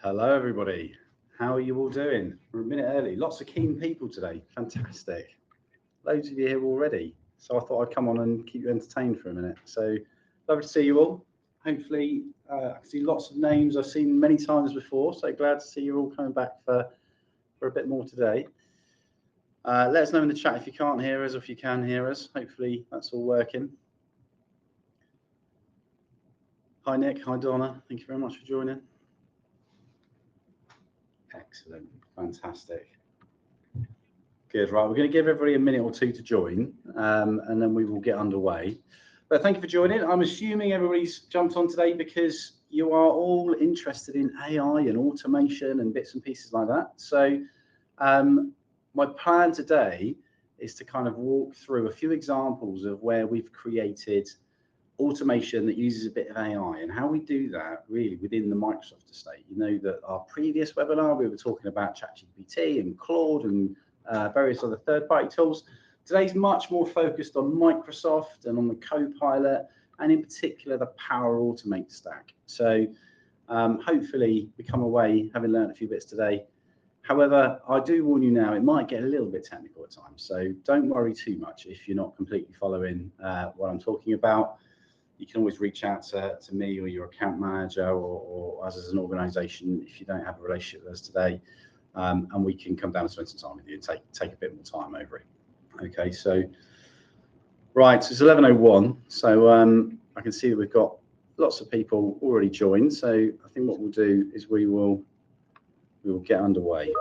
Hello, everybody. How are you all doing? We're a minute early. Lots of keen people today. Fantastic. Loads of you here already. So I thought I'd come on and keep you entertained for a minute. So lovely to see you all. Hopefully, I can see lots of names I've seen many times before. So glad to see you all coming back for a bit more today. Let us know in the chat if you can't hear us or if you can hear us. Hopefully that's all working. Hi, Nick. Hi, Donna. Thank you very much for joining. Excellent. Fantastic. Good. Right. We're going to give everybody a minute or two to join, and then we will get underway. But thank you for joining. I'm assuming everybody's jumped on today because you are all interested in AI and automation and bits and pieces like that. So my plan today is to kind of walk through a few examples of where we've created automation that uses a bit of AI and how we do that really within the Microsoft estate. You know that our previous webinar, we were talking about ChatGPT and Claude and various other third-party tools. Today's much more focused on Microsoft and on the Copilot and in particular the Power Automate stack. So hopefully we come away having learned a few bits today. However, I do warn you now, it might get a little bit technical at times. So don't worry too much if you're not completely following what I'm talking about. You can always reach out to me or your account manager or us as an organization if you don't have a relationship with us today, and we can come down and spend some time with you and take a bit more time over it. Okay, so right, so it's 11:01, so I can see that we've got lots of people already joined, so I think what we'll do is we will get underway.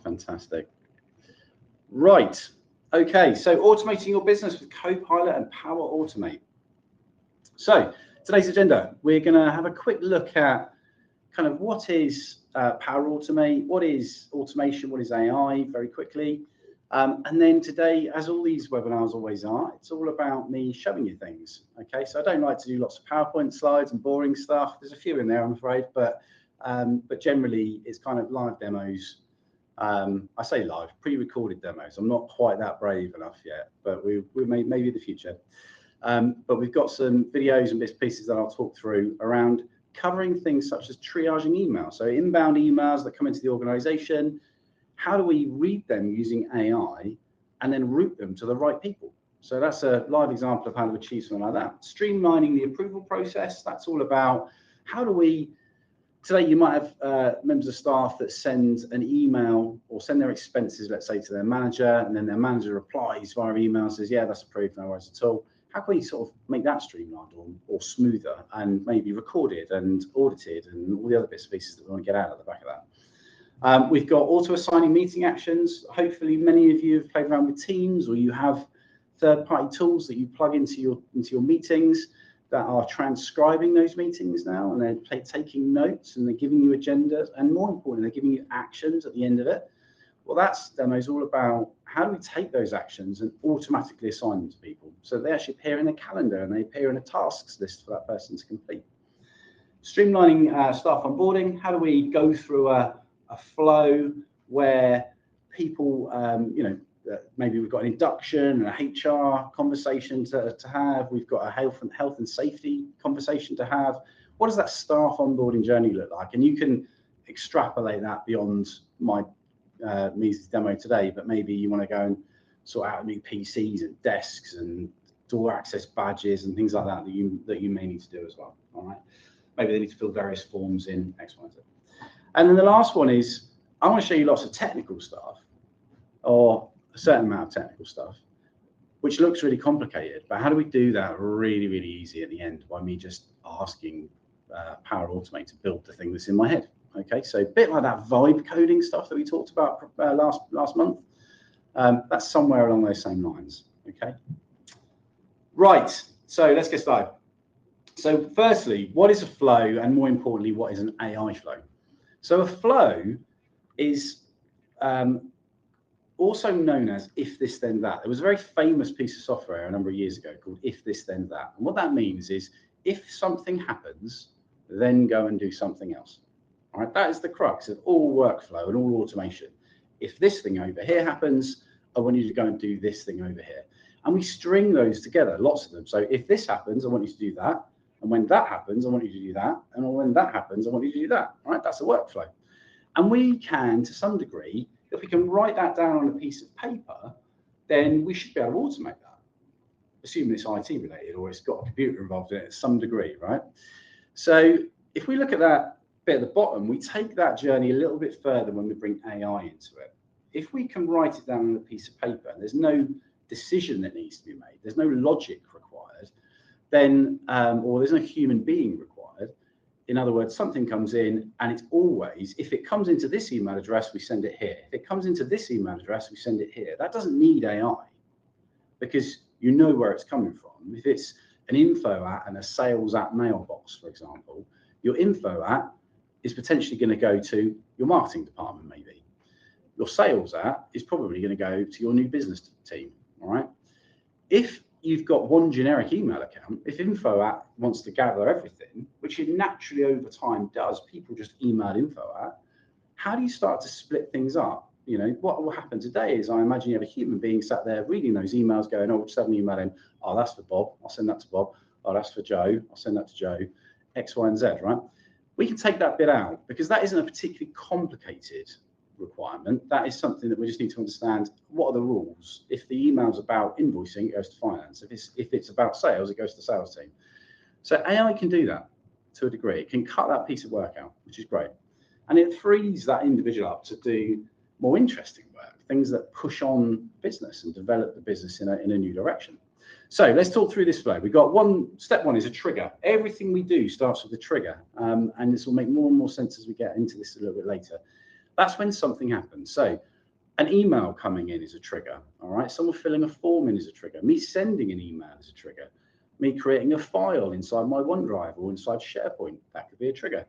Fantastic. Right, okay, so automating your business with Copilot and Power Automate. So today's agenda, we're going to have a quick look at kind of what is Power Automate, what is automation, what is AI very quickly. And then today, as all these webinars always are, it's all about me showing you things. Okay, so I don't like to do lots of PowerPoint slides and boring stuff. There's a few in there, I'm afraid, but generally it's kind of live demos. I say live, pre-recorded demos. I'm not quite that brave enough yet, but we may maybe in the future. But we've got some videos and bits and pieces that I'll talk through around covering things such as triaging emails. So inbound emails that come into the organization, how do we read them using AI and then route them to the right people? So that's a live example of how to achieve something like that. Streamlining the approval process, that's all about how do we, today you might have members of staff that send an email or send their expenses, let's say, to their manager, and then their manager replies via email, says, yeah, that's approved, no worries at all. How can we sort of make that streamlined or smoother and maybe recorded and audited and all the other bits and pieces that we want to get out of the back of that? We've got auto-assigning meeting actions. Hopefully many of you have played around with Teams or you have third-party tools that you plug into your meetings that are transcribing those meetings now, and they're taking notes and they're giving you agendas, and more importantly, they're giving you actions at the end of it. Well, that's demo is all about how do we take those actions and automatically assign them to people so they actually appear in a calendar and they appear in a tasks list for that person to complete. Streamlining staff onboarding, how do we go through a flow where people, maybe we've got an induction and a HR conversation to have, we've got a health and safety conversation to have. What does that staff onboarding journey look like? And you can extrapolate that beyond my Mises demo today, but maybe you want to go and sort out new PCs and desks and door access badges and things like that that you may need to do as well. All right, maybe they need to fill various forms in X, Y, Z. And then the last one is I want to show you lots of technical stuff or a certain amount of technical stuff, which looks really complicated. But how do we do that really, really easy at the end by me just asking Power Automate to build the thing that's in my head? Okay, so a bit like that vibe coding stuff that we talked about last month. That's somewhere along those same lines. Okay, right. So let's get started. So firstly, what is a flow, and more importantly, what is an AI flow? So a flow is also known as if this then that. There was a very famous piece of software a number of years ago called if this then that. And what that means is if something happens, then go and do something else. All right, that is the crux of all workflow and all automation. If this thing over here happens, I want you to go and do this thing over here. And we string those together, lots of them. So if this happens, I want you to do that. And when that happens, I want you to do that. And when that happens, I want you to do that. Right? That's a workflow. And we can, to some degree, if we can write that down on a piece of paper, then we should be able to automate that, assuming it's IT related or it's got a computer involved in it to some degree, right? So if we look at that bit at the bottom, we take that journey a little bit further when we bring AI into it. If we can write it down on a piece of paper, and there's no decision that needs to be made, there's no logic required, then, or there's no human being required. In other words, something comes in and it's always, if it comes into this email address, we send it here. If it comes into this email address, we send it here. That doesn't need AI because you know where it's coming from. If it's an info at and a sales at mailbox, for example, your info at is potentially going to go to your marketing department, maybe. Your sales at is probably going to go to your new business team, all right? If you've got one generic email account, if info at wants to gather everything, which it naturally over time does, people just email info at, how do you start to split things up? You know, what will happen today is I imagine you have a human being sat there reading those emails going, oh, just have an email in, oh, that's for Bob, I'll send that to Bob. Oh, that's for Joe, I'll send that to Joe, X, Y, and Z, right? We can take that bit out because that isn't a particularly complicated requirement. That is something that we just need to understand. What are the rules? If the email's about invoicing, it goes to finance. If it's about sales, it goes to the sales team. So AI can do that to a degree. It can cut that piece of work out, which is great. And it frees that individual up to do more interesting work, things that push on business and develop the business in a new direction. So let's talk through this flow. We've got step one is a trigger. Everything we do starts with a trigger. And this will make more and more sense as we get into this a little bit later. That's when something happens. So an email coming in is a trigger. All right. Someone filling a form in is a trigger. Me sending an email is a trigger. Me creating a file inside my OneDrive or inside SharePoint, that could be a trigger.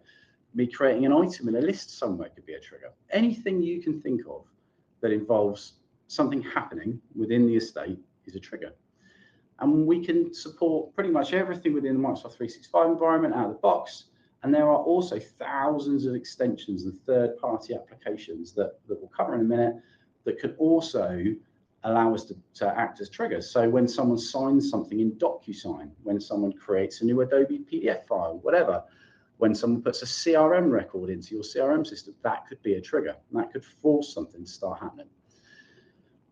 Me creating an item in a list somewhere could be a trigger. Anything you can think of that involves something happening within the estate is a trigger. And we can support pretty much everything within the Microsoft 365 environment out of the box. And there are also thousands of extensions and third-party applications that we'll cover in a minute that could also allow us to act as triggers. So when someone signs something in DocuSign, when someone creates a new Adobe PDF file, whatever, when someone puts a CRM record into your CRM system, that could be a trigger. And that could force something to start happening.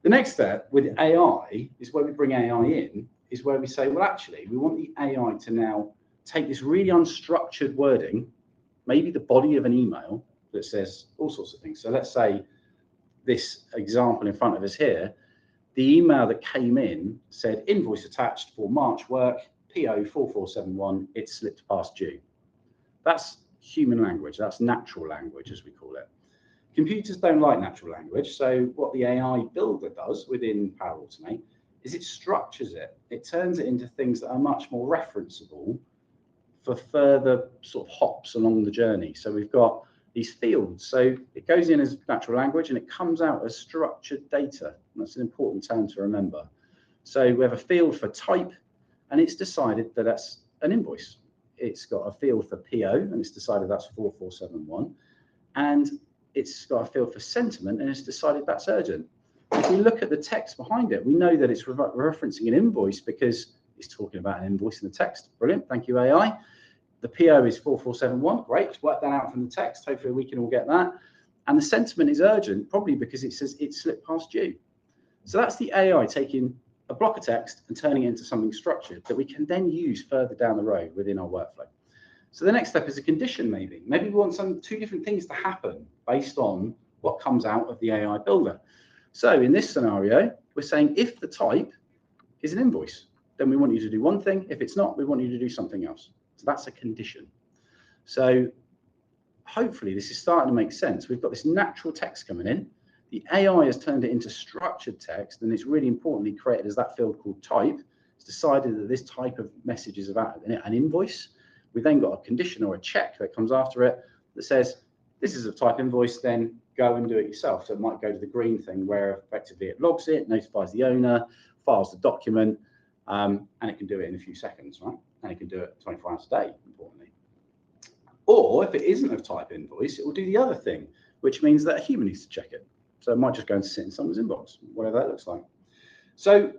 The next step with AI is where we bring AI in, is where we say, well, actually, we want the AI to now take this really unstructured wording, maybe the body of an email that says all sorts of things. So let's say this example in front of us here, the email that came in said invoice attached for March work, PO 4471, it slipped past due. That's human language. That's natural language, as we call it. Computers don't like natural language. So what the AI builder does within Power Automate is it structures it. It turns it into things that are much more referenceable for further sort of hops along the journey. So we've got these fields. So it goes in as natural language and it comes out as structured data. And that's an important term to remember. So we have a field for type and it's decided that that's an invoice. It's got a field for PO and it's decided that's 4471. And it's got a field for sentiment and it's decided that's urgent. If we look at the text behind it, we know that it's referencing an invoice because it's talking about an invoice in the text. Brilliant. Thank you, AI. The PO is 4471. Great. Let's work that out from the text. Hopefully we can all get that. And the sentiment is urgent, probably because it says it slipped past due. So that's the AI taking a block of text and turning it into something structured that we can then use further down the road within our workflow. So the next step is a condition, maybe. Maybe we want two different things to happen based on what comes out of the AI builder. So in this scenario, we're saying if the type is an invoice, then we want you to do one thing. If it's not, we want you to do something else. So that's a condition. So hopefully this is starting to make sense. We've got this natural text coming in. The AI has turned it into structured text, and it's really importantly created as that field called type. It's decided that this type of message is about an invoice. We've then got a condition or a check that comes after it that says, this is a type invoice, then go and do it yourself. So it might go to the green thing where effectively it logs it, notifies the owner, files the document, and it can do it in a few seconds, right? And it can do it 24 hours a day, importantly. Or if it isn't a type invoice, it will do the other thing, which means that a human needs to check it. So it might just go and sit in someone's inbox, whatever that looks like. So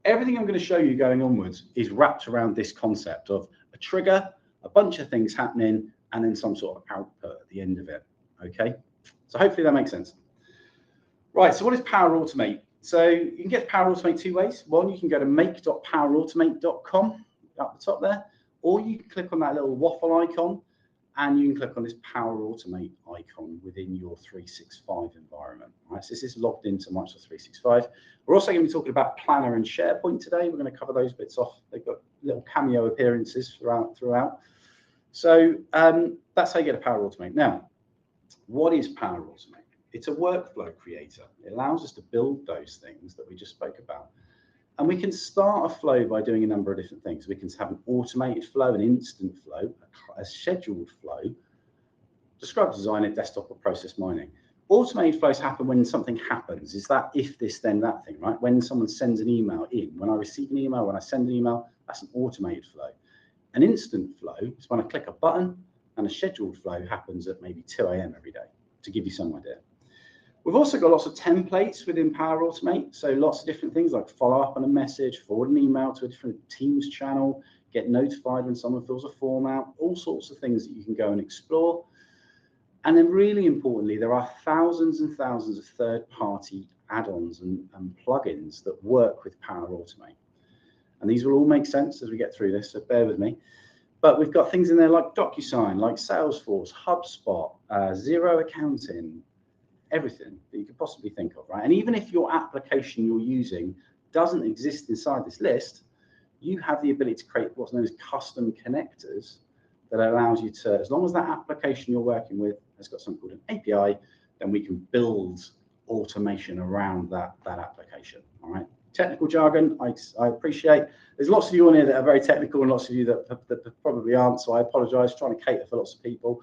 everything I'm going to show you going onwards is wrapped around this concept of a trigger, a bunch of things happening, and then some sort of output at the end of it. Okay, so hopefully that makes sense. Right, so what is Power Automate? So you can get Power Automate two ways. One, you can go to make.powerautomate.com up the top there, or you can click on that little waffle icon, and you can click on this Power Automate icon within your 365 environment. Right, so this is logged into Microsoft 365. We're also going to be talking about Planner and SharePoint today. We're going to cover those bits off. They've got little cameo appearances throughout. So that's how you get a Power Automate. Now, what is Power Automate? It's a workflow creator. It allows us to build those things that we just spoke about. And we can start a flow by doing a number of different things. We can have an automated flow, an instant flow, a scheduled flow, describe design it, desktop or process mining. Automated flows happen when something happens. Is that if this, then that thing, right? When someone sends an email in, when I receive an email, when I send an email, that's an automated flow. An instant flow is when I click a button, and a scheduled flow happens at maybe 2 a.m. every day, to give you some idea. We've also got lots of templates within Power Automate. So lots of different things like follow up on a message, forward an email to a different Teams channel, get notified when someone fills a form out, all sorts of things that you can go and explore. And then really importantly, there are thousands and thousands of third-party add-ons and plugins that work with Power Automate. And these will all make sense as we get through this, so bear with me. But we've got things in there like DocuSign, like Salesforce, HubSpot, Xero Accounting, everything that you could possibly think of, right? And even if your application you're using doesn't exist inside this list, you have the ability to create what's known as custom connectors that allows you to, as long as that application you're working with has got something called an API, then we can build automation around that application, all right? Technical jargon, I appreciate. There's lots of you on here that are very technical and lots of you that probably aren't, so I apologize, trying to cater for lots of people.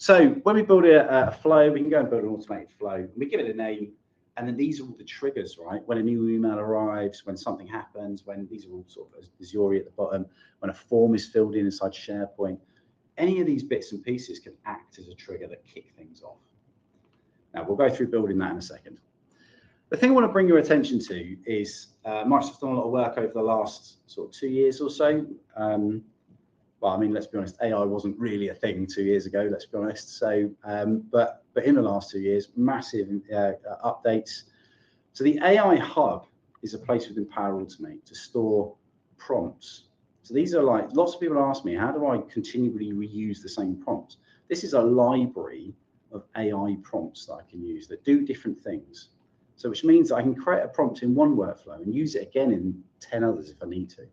So when we build a flow, we can go and build an automated flow. We give it a name, and then these are all the triggers, right? When a new email arrives, when something happens, when these are all sort of Azure at the bottom, when a form is filled in inside SharePoint, any of these bits and pieces can act as a trigger that kick things off. Now, we'll go through building that in a second. The thing I want to bring your attention to is Microsoft's done a lot of work over the last sort of 2 years or so. Well, I mean, let's be honest, AI wasn't really a thing 2 years ago, let's be honest. So, but in the last 2 years, massive updates. So the AI Hub is a place within Power Automate to store prompts. So these are like, lots of people ask me, how do I continually reuse the same prompts? This is a library of AI prompts that I can use that do different things. So which means that I can create a prompt in one workflow and use it again in 10 others if I need to.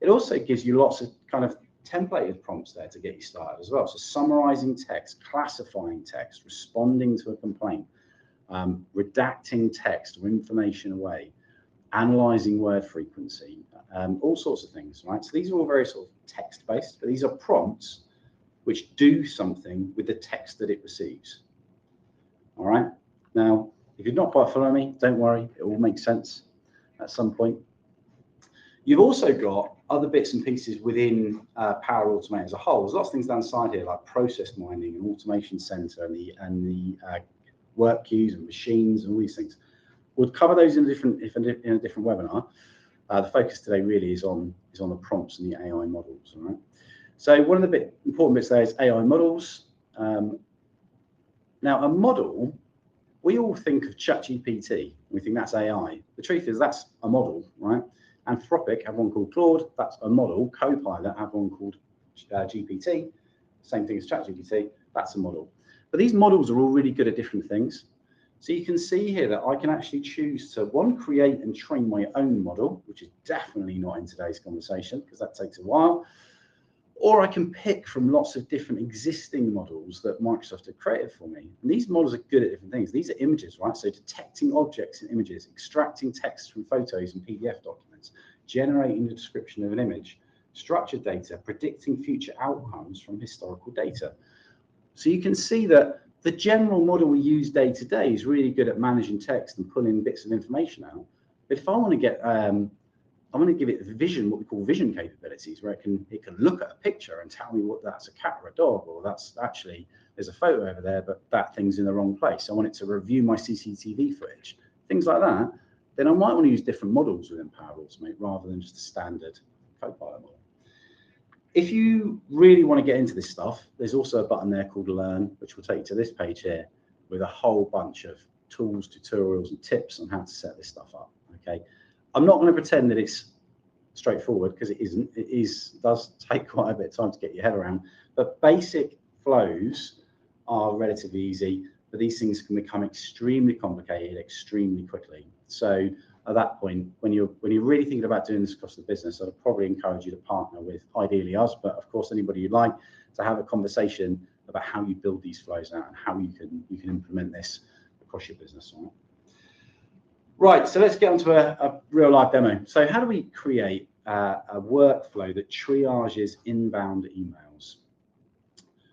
It also gives you lots of kind of templated prompts there to get you started as well. So summarizing text, classifying text, responding to a complaint, redacting text or information away, analyzing word frequency, all sorts of things, right? So these are all very sort of text-based, but these are prompts which do something with the text that it receives. All right. Now, if you're not quite following me, don't worry, it will make sense at some point. You've also got other bits and pieces within Power Automate as a whole. There's lots of things down the side here, like process mining and automation center and the work queues and machines and all these things. We'll cover those in a different webinar. The focus today really is on the prompts and the AI models. All right. So one of the important bits there is AI models. Now, a model, we all think of ChatGPT. We think that's AI. The truth is that's a model, right? Anthropic have one called Claude. That's a model. Copilot have one called GPT. Same thing as ChatGPT. That's a model. But these models are all really good at different things. So you can see here that I can actually choose to, one, create and train my own model, which is definitely not in today's conversation because that takes a while. Or I can pick from lots of different existing models that Microsoft have created for me. And these models are good at different things. These are images, right? So detecting objects in images, extracting text from photos and PDF documents, generating the description of an image, structured data, predicting future outcomes from historical data. So you can see that the general model we use day to day is really good at managing text and pulling bits of information out. But if I want to get, I want to give it vision, what we call vision capabilities, where it can look at a picture and tell me what that's a cat or a dog, or that's actually, there's a photo over there, but that thing's in the wrong place. I want it to review my CCTV footage, things like that. Then I might want to use different models within Power Automate rather than just a standard Copilot model. If you really want to get into this stuff, there's also a button there called Learn, which will take you to this page here with a whole bunch of tools, tutorials, and tips on how to set this stuff up. Okay, I'm not going to pretend that it's straightforward, because it isn't. Does take quite a bit of time to get your head around, but basic flows are relatively easy, but these things can become extremely complicated extremely quickly. So at that point, when you're really thinking about doing this across the business, I'd probably encourage you to partner with, ideally us, but of course anybody you'd like, to have a conversation about how you build these flows out and how you can implement this across your business. All right, so let's get onto a real life demo. So how do we create a workflow that triages inbound emails?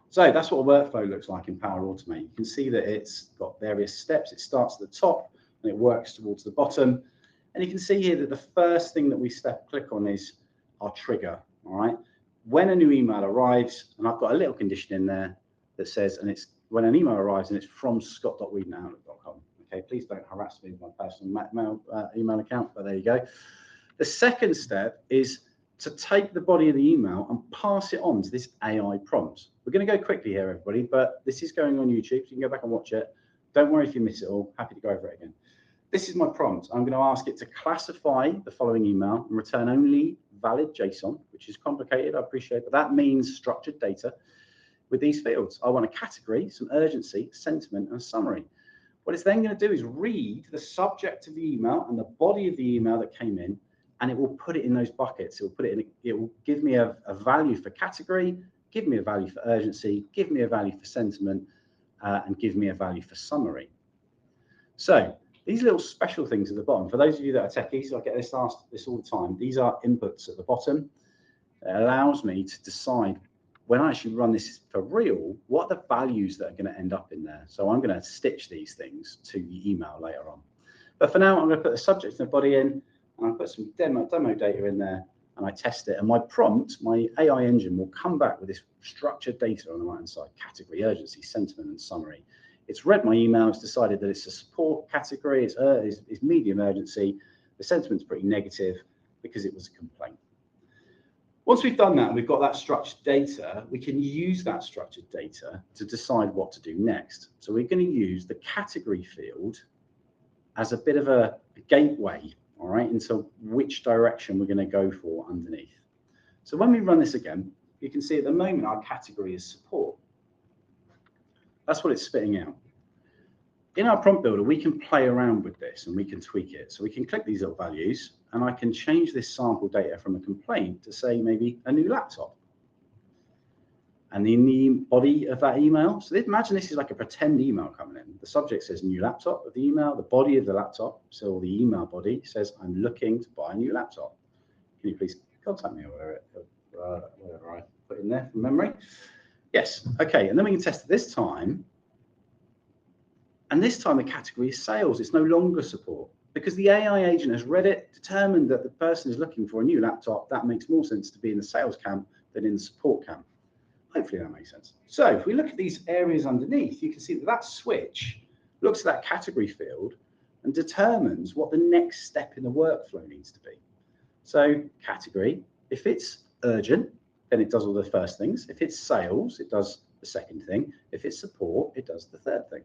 So that's what a workflow looks like in Power Automate. You can see that it's got various steps. It starts at the top and it works towards the bottom. And you can see here that the first thing that we click on is our trigger. All right, when a new email arrives, and I've got a little condition in there that says, and it's when an email arrives and it's from scott.weedon@outlook.com. Okay, please don't harass me with my personal email account, but there you go. The second step is to take the body of the email and pass it on to this AI prompt. We're going to go quickly here, everybody, but this is going on YouTube, so you can go back and watch it. Don't worry if you miss it all. Happy to go over it again. This is my prompt. I'm going to ask it to classify the following email and return only valid JSON, which is complicated, I appreciate, but that means structured data with these fields. I want a category, some urgency, sentiment, and a summary. What it's then going to do is read the subject of the email and the body of the email that came in, and it will put it in those buckets. It will put it in. It will give me a value for category, give me a value for urgency, give me a value for sentiment, and give me a value for summary. So these little special things at the bottom, for those of you that are techies, I get asked this all the time. These are inputs at the bottom. It allows me to decide, when I actually run this for real, what are the values that are going to end up in there. So I'm going to stitch these things to the email later on. But for now, I'm going to put the subject and the body in, and I'll put some demo data in there, and I test it. And my prompt, my AI engine, will come back with this structured data on the right-hand side: category, urgency, sentiment, and summary. It's read my email. It's decided that it's a support category. It's medium urgency. The sentiment's pretty negative because it was a complaint. Once we've done that and we've got that structured data, we can use that structured data to decide what to do next. So we're going to use the category field as a bit of a gateway, all right, into which direction we're going to go for underneath. So when we run this again, you can see at the moment our category is support. That's what it's spitting out. In our prompt builder, we can play around with this and we can tweak it. So we can click these little values, and I can change this sample data from a complaint to say maybe a new laptop. And in the body of that email, so imagine this is like a pretend email coming in. The subject says new laptop of the email, the body of the laptop, so the email body says, I'm looking to buy a new laptop. Can you please contact me or whatever I put in there from memory? Yes, okay, and then we can test it this time. And this time the category is sales. It's no longer support, because the AI agent has read it, determined that the person is looking for a new laptop. That makes more sense to be in the sales camp than in the support camp. Hopefully that makes sense. So if we look at these areas underneath, you can see that that switch looks at that category field and determines what the next step in the workflow needs to be. So category, if it's urgent, then it does all the first things. If it's sales, it does the second thing. If it's support, it does the third thing.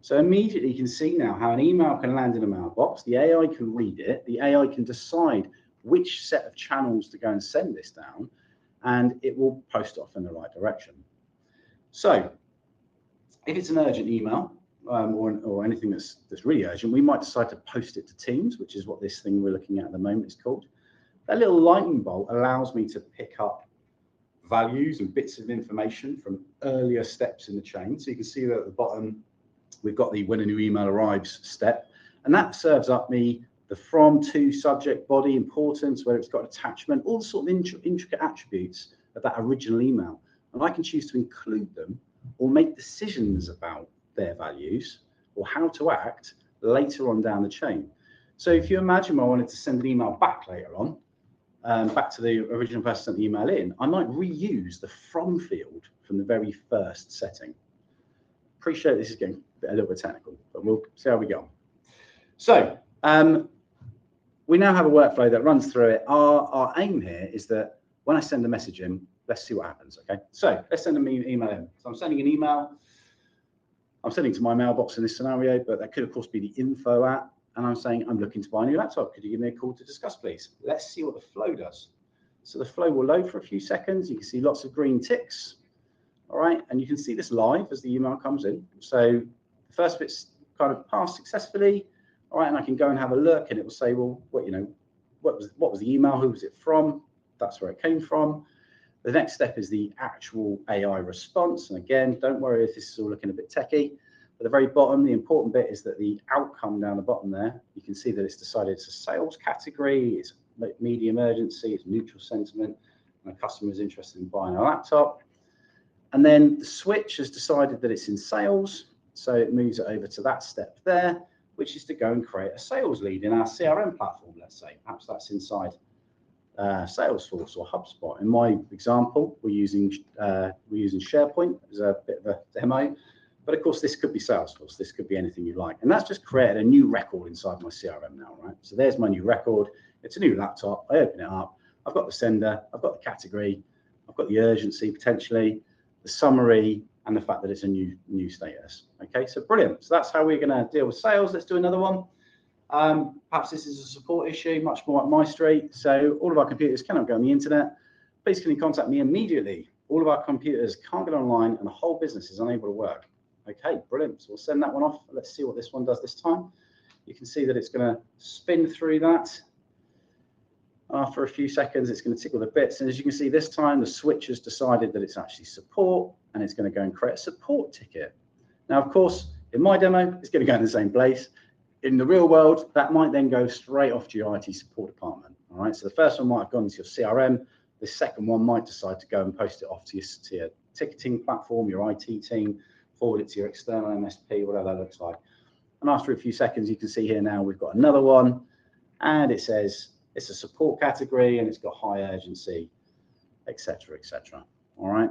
So immediately you can see now how an email can land in a mailbox. The AI can read it. The AI can decide which set of channels to go and send this down, and it will post off in the right direction. So if it's an urgent email or anything that's really urgent, we might decide to post it to Teams, which is what this thing we're looking at the moment is called. That little lightning bolt allows me to pick up values and bits of information from earlier steps in the chain. So you can see that at the bottom, we've got the when a new email arrives step, and that serves up me the from, to, subject, body, importance, whether it's got attachment, all the sort of intricate attributes of that original email. And I can choose to include them or make decisions about their values or how to act later on down the chain. So if you imagine I wanted to send an email back later on, back to the original person sent the email in, I might reuse the from field from the very first setting. Appreciate this is getting a little bit technical, but we'll see how we go on. So we now have a workflow that runs through it. Our aim here is that when I send a message in, let's see what happens. Okay, so let's send an email in. So I'm sending an email. I'm sending to my mailbox in this scenario, but that could of course be the info at, and I'm saying I'm looking to buy a new laptop. Could you give me a call to discuss, please? Let's see what the flow does. So the flow will load for a few seconds. You can see lots of green ticks. All right, and you can see this live as the email comes in. So the first bit's kind of passed successfully. All right, and I can go and have a look, and it will say, well, what was the email? Who was it from? That's where it came from. The next step is the actual AI response. And again, don't worry if this is all looking a bit techie. At the very bottom, the important bit is that the outcome down the bottom there, you can see that it's decided it's a sales category, it's medium urgency, it's neutral sentiment, and the customer is interested in buying a laptop. And then the switch has decided that it's in sales, so it moves it over to that step there, which is to go and create a sales lead in our CRM platform, let's say. Perhaps that's inside Salesforce or HubSpot. In my example, we're using SharePoint as a bit of a demo, but of course this could be Salesforce, this could be anything you like. And that's just created a new record inside my CRM now, right? So there's my new record. It's a new laptop. I open it up. I've got the sender, I've got the category, I've got the urgency potentially, the summary, and the fact that it's a new status. Okay, so brilliant. So that's how we're going to deal with sales. Let's do another one. Perhaps this is a support issue, much more up my street. So all of our computers cannot go on the internet. Please can you contact me immediately? All of our computers can't get online and the whole business is unable to work. Okay, brilliant. So we'll send that one off. Let's see what this one does this time. You can see that it's going to spin through that. After a few seconds, it's going to tickle the bits. And as you can see, this time the switch has decided that it's actually support, and it's going to go and create a support ticket. Now, of course, in my demo, it's going to go in the same place. In the real world, that might then go straight off to your IT support department. All right. So the first one might have gone to your CRM. The second one might decide to go and post it off to your ticketing platform, your IT team, forward it to your external MSP, whatever that looks like. And after a few seconds, you can see here now we've got another one, and it says it's a support category and it's got high urgency, etc., etc. All right.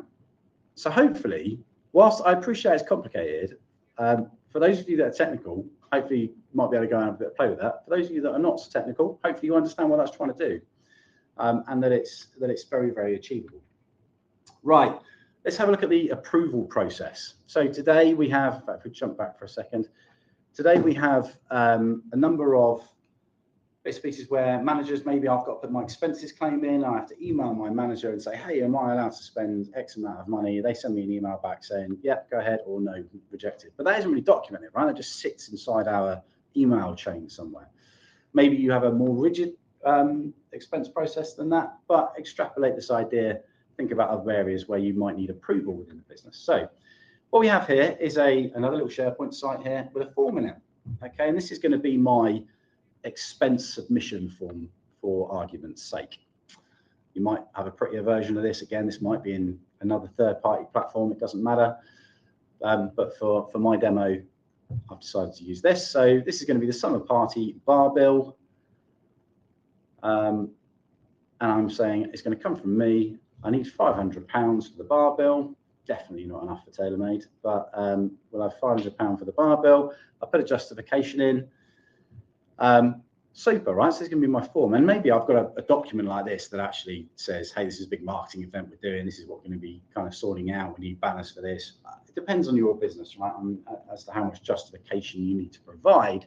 So hopefully, whilst I appreciate it's complicated, for those of you that are technical, hopefully you might be able to go and have a bit of play with that. For those of you that are not so technical, hopefully you understand what that's trying to do, and that it's very, very achievable. Right. Let's have a look at the approval process. So today we have, if we jump back for a second, today we have a number of bits and pieces where managers, maybe I've got to put my expenses claim in, I have to email my manager and say, hey, am I allowed to spend X amount of money? They send me an email back saying, yeah, go ahead, or no, rejected. But that isn't really documented, right? It just sits inside our email chain somewhere. Maybe you have a more rigid expense process than that, but extrapolate this idea, think about other areas where you might need approval within the business. So what we have here is another little SharePoint site here with a form in it. Okay, and this is going to be my expense submission form for argument's sake. You might have a prettier version of this. Again, this might be in another third-party platform. It doesn't matter. But for my demo, I've decided to use this. So this is going to be the summer party bar bill. And I'm saying it's going to come from me. I need £500 for the bar bill. Definitely not enough for TaylorMade, but we'll have £500 for the bar bill. I'll put a justification in. Super, right? So it's going to be my form. And maybe I've got a document like this that actually says, hey, this is a big marketing event we're doing. This is what we're going to be kind of sorting out. We need banners for this. It depends on your business, right? As to how much justification you need to provide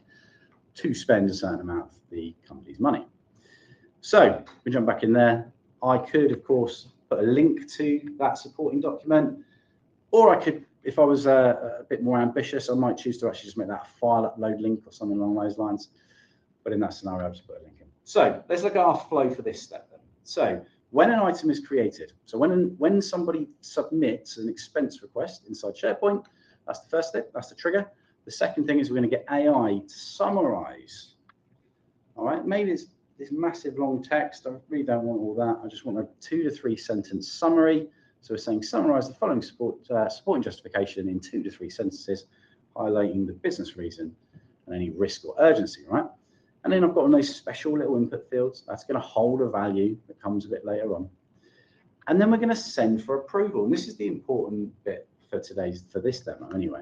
to spend a certain amount of the company's money. So we jump back in there. I could, of course, put a link to that supporting document, or I could, if I was a bit more ambitious, I might choose to actually just make that a file upload link or something along those lines. But in that scenario, I'll just put a link in. So let's look at our flow for this step then. So when an item is created, so when somebody submits an expense request inside SharePoint, that's the first step, that's the trigger. The second thing is we're going to get AI to summarize. All right, maybe it's this massive long text. I really don't want all that. I just want a 2 to 3 sentence summary. So we're saying summarize the following supporting justification in 2 to 3 sentences, highlighting the business reason and any risk or urgency, right? And then I've got those special little input fields. That's going to hold a value that comes a bit later on. And then we're going to send for approval. And this is the important bit for this demo anyway.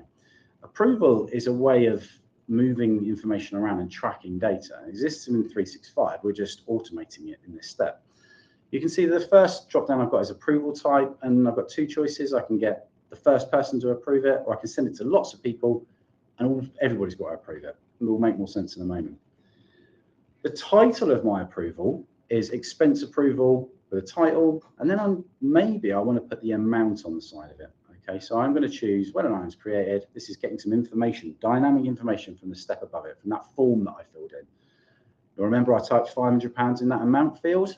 Approval is a way of moving information around and tracking data. It exists in 365. We're just automating it in this step. You can see the first drop down I've got is approval type, and I've got two choices. I can get the first person to approve it, or I can send it to lots of people, and everybody's got to approve it. It will make more sense in a moment. The title of my approval is expense approval with a title, and then maybe I want to put the amount on the side of it. Okay, so I'm going to choose when an item's created. This is getting some information, dynamic information from the step above it, from that form that I filled in. You'll remember I typed £500 in that amount field.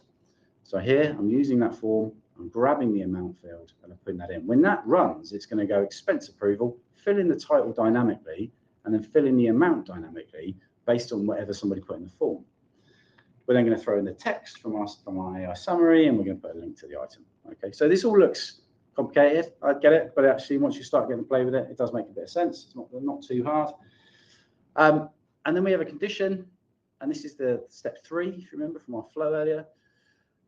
So here I'm using that form, I'm grabbing the amount field and I'm putting that in. When that runs, it's going to go expense approval, fill in the title dynamically, and then fill in the amount dynamically based on whatever somebody put in the form. We're then going to throw in the text from our AI summary, and we're going to put a link to the item. Okay, so this all looks complicated, I get it, but actually once you start getting to play with it, it does make a bit of sense. It's not too hard. And then we have a condition, and this is the step 3, if you remember from our flow earlier.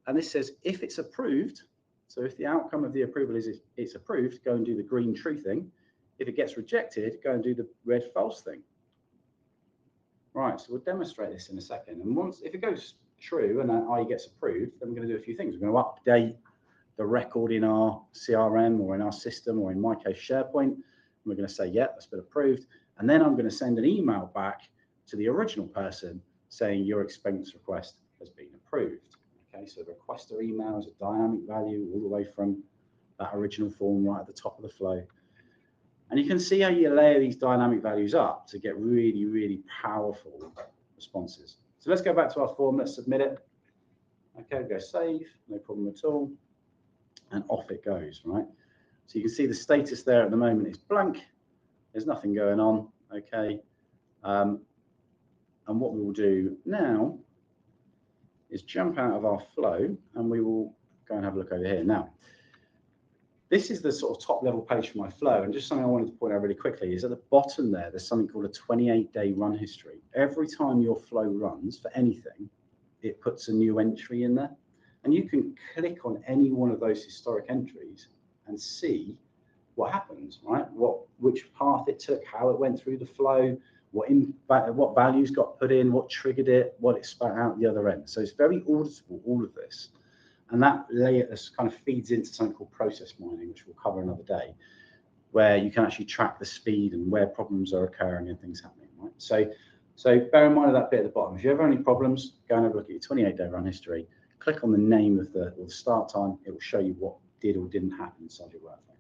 And this says if it's approved, so if the outcome of the approval is it's approved, go and do the green true thing. If it gets rejected, go and do the red false thing. Right, so we'll demonstrate this in a second. And if it goes true and that IE gets approved, then we're going to do a few things. We're going to update the record in our CRM or in our system, or in my case, SharePoint. And we're going to say, yeah, that's been approved. And then I'm going to send an email back to the original person saying your expense request has been approved. Okay, so the requester email is a dynamic value all the way from that original form right at the top of the flow. And you can see how you layer these dynamic values up to get really, really powerful responses. So let's go back to our form, let's submit it. Okay, go save, no problem at all. And off it goes, right? So you can see the status there at the moment is blank. There's nothing going on, okay? And what we will do now is jump out of our flow, and we will go and have a look over here. Now, this is the sort of top level page for my flow, and just something I wanted to point out really quickly is at the bottom there's something called a 28-day run history. Every time your flow runs for anything, it puts a new entry in there, and you can click on any one of those historic entries and see what happens, right? Which path it took, how it went through the flow, what values got put in, what triggered it, what it spat out the other end. So it's very auditable, all of this. And that layer kind of feeds into something called process mining, which we'll cover another day, where you can actually track the speed and where problems are occurring and things happening, right? So bear in mind of that bit at the bottom. If you ever have any problems, go and have a look at your 28-day run history, click on the name of the start time, it will show you what did or didn't happen inside your workflow.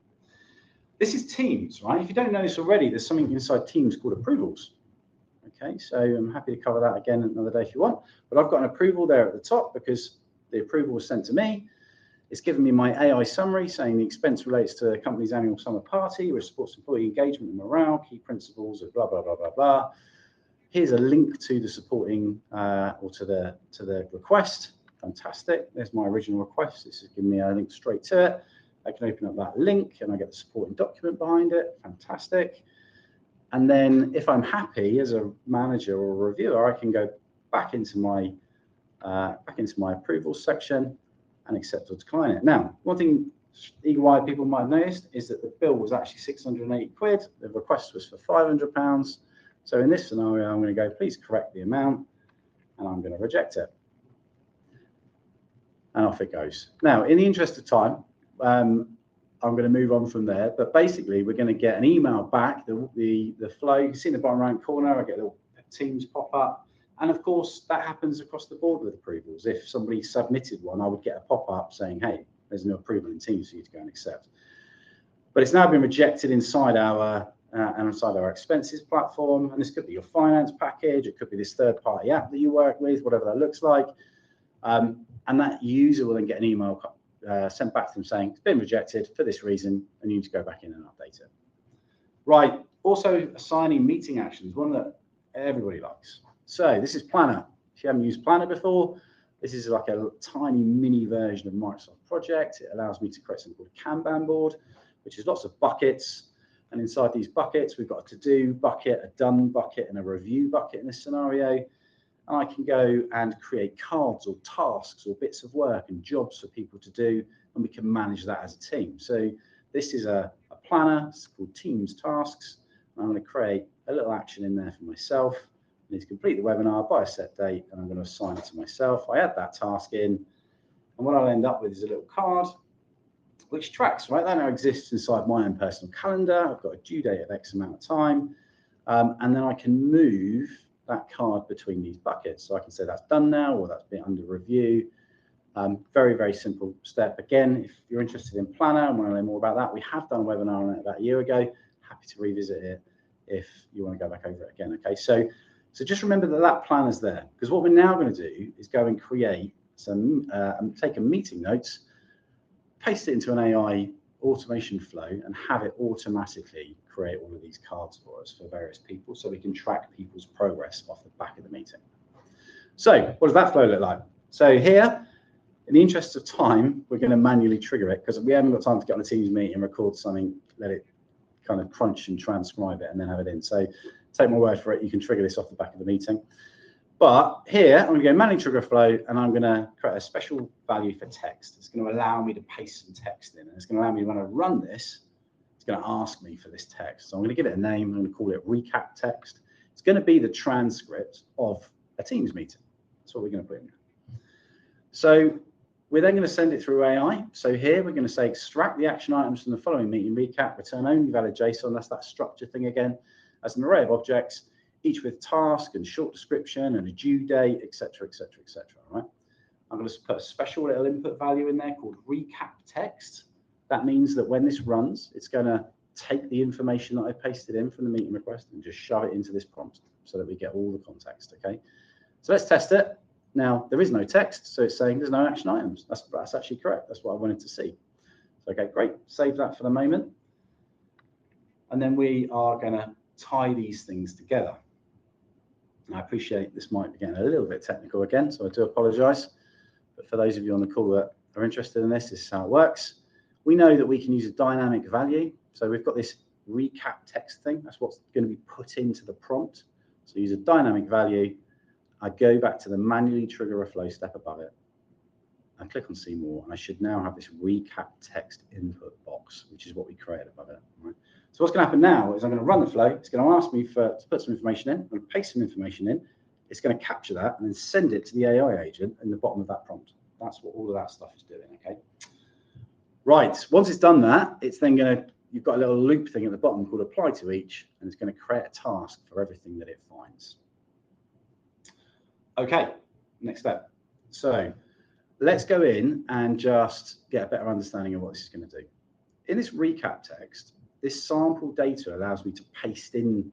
This is Teams, right? If you don't know this already, there's something inside Teams called approvals. Okay, so I'm happy to cover that again another day if you want, but I've got an approval there at the top because the approval was sent to me. It's given me my AI summary saying the expense relates to the company's annual summer party, which supports employee engagement and morale, key principles of blah, blah, blah, blah, blah. Here's a link to the supporting or to the request. Fantastic. There's my original request. This is giving me a link straight to it. I can open up that link and I get the supporting document behind it. Fantastic. And then if I'm happy as a manager or a reviewer, I can go back into my approval section and accept or decline it. Now, one thing eagle-eyed people might have noticed is that the bill was actually 680 quid. The request was for £500. So in this scenario, I'm going to go, please correct the amount, and I'm going to reject it. And off it goes. Now, in the interest of time, I'm going to move on from there, but basically we're going to get an email back, the flow. You can see in the bottom right corner, I get a little Teams pop up. And of course, that happens across the board with approvals. If somebody submitted one, I would get a pop-up saying, hey, there's no approval in Teams for you to go and accept. But it's now been rejected inside our expenses platform. And this could be your finance package. It could be this third-party app that you work with, whatever that looks like. And that user will then get an email sent back to them saying, it's been rejected for this reason, and you need to go back in and update it. Right, also assigning meeting actions, one that everybody likes. So this is Planner. If you haven't used Planner before, this is like a tiny mini version of Microsoft Project. It allows me to create something called a Kanban board, which is lots of buckets. And inside these buckets, we've got a to-do bucket, a done bucket, and a review bucket in this scenario. And I can go and create cards or tasks or bits of work and jobs for people to do, and we can manage that as a team. So this is a planner. It's called Teams Tasks. I'm going to create a little action in there for myself. I need to complete the webinar by a set date, and I'm going to assign it to myself. I add that task in, And what I'll end up with is a little card which tracks, right? That now exists inside my own personal calendar. I've got a due date of X amount of time. And then I can move that card between these buckets. So I can say that's done now, or that's been under review. Very, very simple step. Again, if you're interested in Planner and want to learn more about that, we have done a webinar on it about a year ago. Happy to revisit it if you want to go back over it again. Okay, so just remember that planner's there, because what we're now going to do is go and create some, take a meeting notes, paste it into an AI automation flow, and have it automatically create all of these cards for us for various people, so we can track people's progress off the back of the meeting. So what does that flow look like? So here, in the interest of time, we're going to manually trigger it, because we haven't got time to get on a Teams meeting, record something, let it kind of crunch and transcribe it, and then have it in. So take my word for it, you can trigger this off the back of the meeting. But here, I'm going to go manually trigger a flow, and I'm going to create a special value for text. It's going to allow me to paste some text in, and it's going to allow me, when I run this, it's going to ask me for this text. So I'm going to give it a name. I'm going to call it recap text. It's going to be the transcript of a Teams meeting. That's what we're going to put in. So we're then going to send it through AI. So here we're going to say extract the action items from the following meeting recap, return only valid JSON. That's that structure thing again, as an array of objects, each with task and short description and a due date, etc., etc., etc. Right? I'm going to put a special little input value in there called recap text. That means that when this runs, it's going to take the information that I pasted in from the meeting request and just shove it into this prompt so that we get all the context. Okay, so let's test it. Now there is no text, so it's saying there's no action items. That's actually correct. That's what I wanted to see. So, okay, great. Save that for the moment, and then we are going to tie these things together. I appreciate this might be getting a little bit technical again, so I do apologize. But for those of you on the call that are interested in this, this is how it works. We know that we can use a dynamic value. So we've got this recap text thing. That's what's going to be put into the prompt. So use a dynamic value. I go back to the manually trigger a flow step above it. I click on see more, and I should now have this recap text input box, which is what we created above it. Right? So what's going to happen now is I'm going to run the flow. It's going to ask me to put some information in. I'm going to paste some information in. It's going to capture that and then send it to the AI agent in the bottom of that prompt. That's what all of that stuff is doing. Okay. Right. Once it's done that, it's then going to, you've got a little loop thing at the bottom called apply to each, and it's going to create a task for everything that it finds. Okay. Next step. So let's go in and just get a better understanding of what this is going to do. In this recap text, this sample data allows me to paste in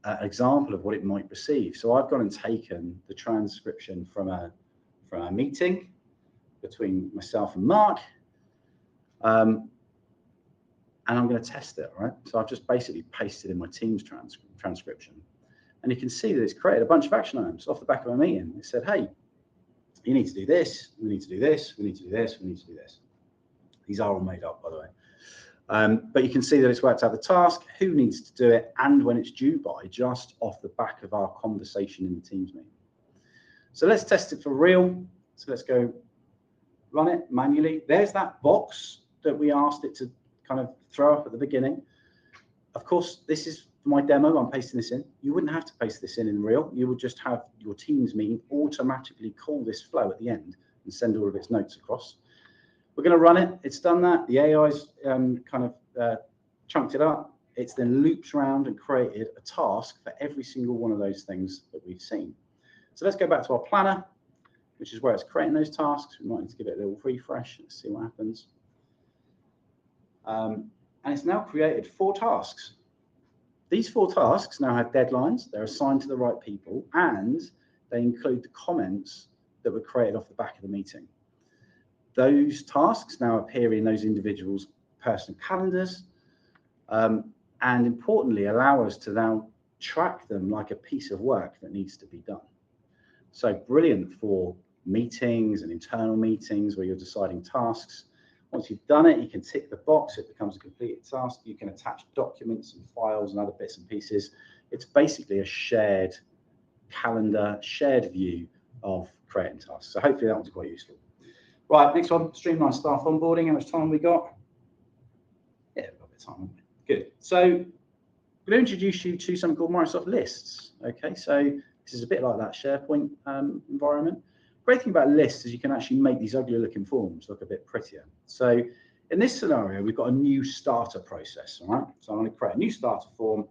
an example of what it might receive. So I've gone and taken the transcription from a meeting between myself and Mark, and I'm going to test it, right? So I've just basically pasted in my Teams transcription, and you can see that it's created a bunch of action items off the back of a meeting. It said, hey, you need to do this, we need to do this, we need to do this, we need to do this. These are all made up, by the way. But you can see that it's worked out the task, who needs to do it, and when it's due by, just off the back of our conversation in the Teams meeting. So let's test it for real. So let's go run it manually. There's that box that we asked it to kind of throw up at the beginning. Of course, this is my demo. I'm pasting this in. You wouldn't have to paste this in real. You would just have your Teams meeting automatically call this flow at the end and send all of its notes across. We're going to run it. It's done that. The AI's kind of chunked it up. It's then looped around and created a task for every single one of those things that we've seen. So let's go back to our planner, which is where it's creating those tasks. We might need to give it a little refresh. Let's see what happens. And it's now created 4 tasks. These 4 tasks now have deadlines. They're assigned to the right people, and they include the comments that were created off the back of the meeting. Those tasks now appear in those individuals' personal calendars, and importantly, allow us to now track them like a piece of work that needs to be done. So brilliant for meetings and internal meetings where you're deciding tasks. Once you've done it, you can tick the box. It becomes a completed task. You can attach documents and files and other bits and pieces. It's basically a shared calendar, shared view of creating tasks. So hopefully that was quite useful. Right, next one, Streamline staff onboarding. How much time have we got? Yeah, we've got a bit of time, haven't we? Good. So I'm going to introduce you to something called Microsoft Lists. Okay, so this is a bit like that SharePoint environment. great thing about lists is you can actually make these ugly looking forms look a bit prettier. So in this scenario, we've got a new starter process, all right? So I'm going to create a new starter form,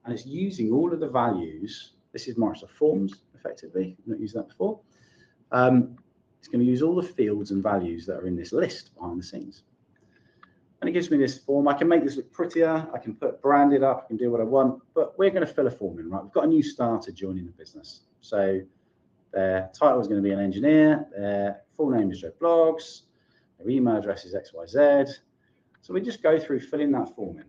and it's using all of the values. This is Microsoft Forms, effectively. I've not used that before. It's going to use all the fields and values that are in this list behind the scenes. And it gives me this form. I can make this look prettier. I can put branded up. I can do what I want. But we're going to fill a form in, right? We've got a new starter joining the business. So their title is going to be an engineer. Their full name is Joe Blogs. Their email address is XYZ. So we just go through filling that form in.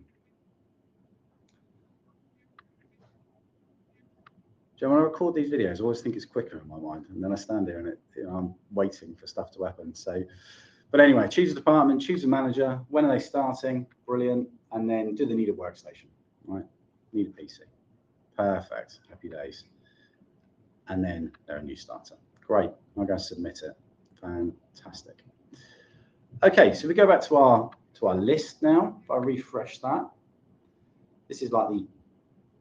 Joe, when I record these videos, I always think it's quicker in my mind. And then I stand there and I'm waiting for stuff to happen. So, but anyway, choose a department, choose a manager. When are they starting? Brilliant. And then do they need a workstation? Right? Need a PC. Perfect. Happy days. And then they're a new starter. Great. I'm going to submit it. Fantastic. Okay, so we go back to our list now. If I refresh that, this is like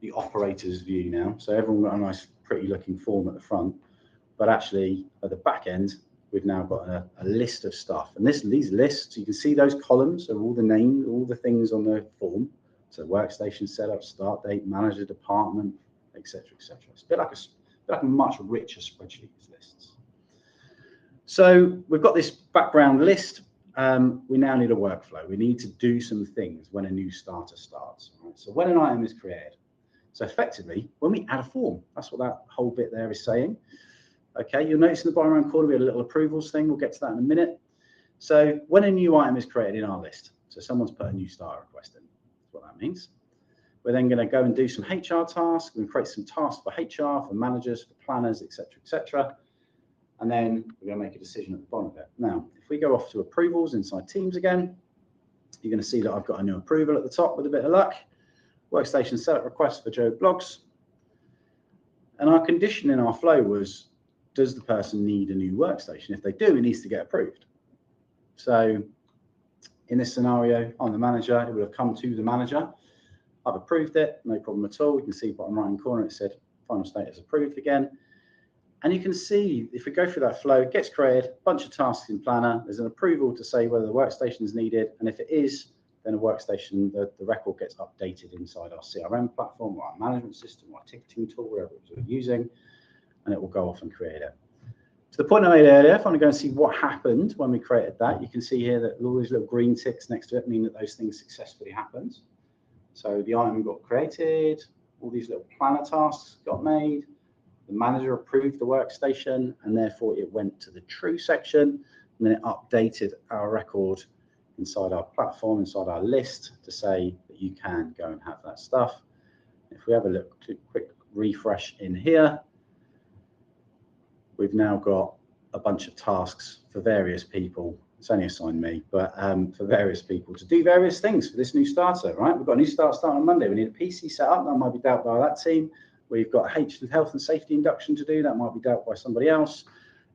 the operator's view now. So everyone got a nice, pretty looking form at the front, but actually at the back end, we've now got a list of stuff. And these lists, you can see those columns of all the names, all the things on the form. So workstation setup, start date, manager, department, etc., etc. It's a bit like a much richer spreadsheet, these lists. So we've got this background list. We now need a workflow. We need to do some things when a new starter starts. Right? So when an item is created, so effectively, when we add a form, that's what that whole bit there is saying. Okay, you'll notice in the bottom right corner, we have a little approvals thing. We'll get to that in a minute. So when a new item is created in our list, so someone's put a new starter request in, that's what that means. We're then going to go and do some HR tasks. We're going to create some tasks for HR, for managers, for planners, etc., etc. And then we're going to make a decision at the bottom of it. Now, if we go off to approvals inside Teams again, you're going to see that I've got a new approval at the top with a bit of luck. Workstation setup request for Joe Blogs. And our condition in our flow was, does the person need a new workstation? If they do, it needs to get approved. So in this scenario, I'm the manager. It would have come to the manager. I've approved it, no problem at all. You can see bottom right hand corner, it said final status approved again. And you can see, if we go through that flow, it gets created, a bunch of tasks in Planner. There's an approval to say whether the workstation is needed. And if it is, then a workstation, the record gets updated inside our CRM platform or our management system or our ticketing tool, wherever we're using, and it will go off and create it. To the point I made earlier, if I want to go and see what happened when we created that, you can see here that all these little green ticks next to it mean that those things successfully happened. So the item got created, all these little planner tasks got made, the manager approved the workstation, and therefore it went to the true section, and then it updated our record inside our platform, inside our list, to say that you can go and have that stuff. If we have a look, quick refresh in here, we've now got a bunch of tasks for various people. It's only assigned me, but for various people to do various things for this new starter, right? We've got a new starter starting on Monday. We need a PC set up. That might be dealt by that team. We've got health and safety induction to do. That might be dealt by somebody else.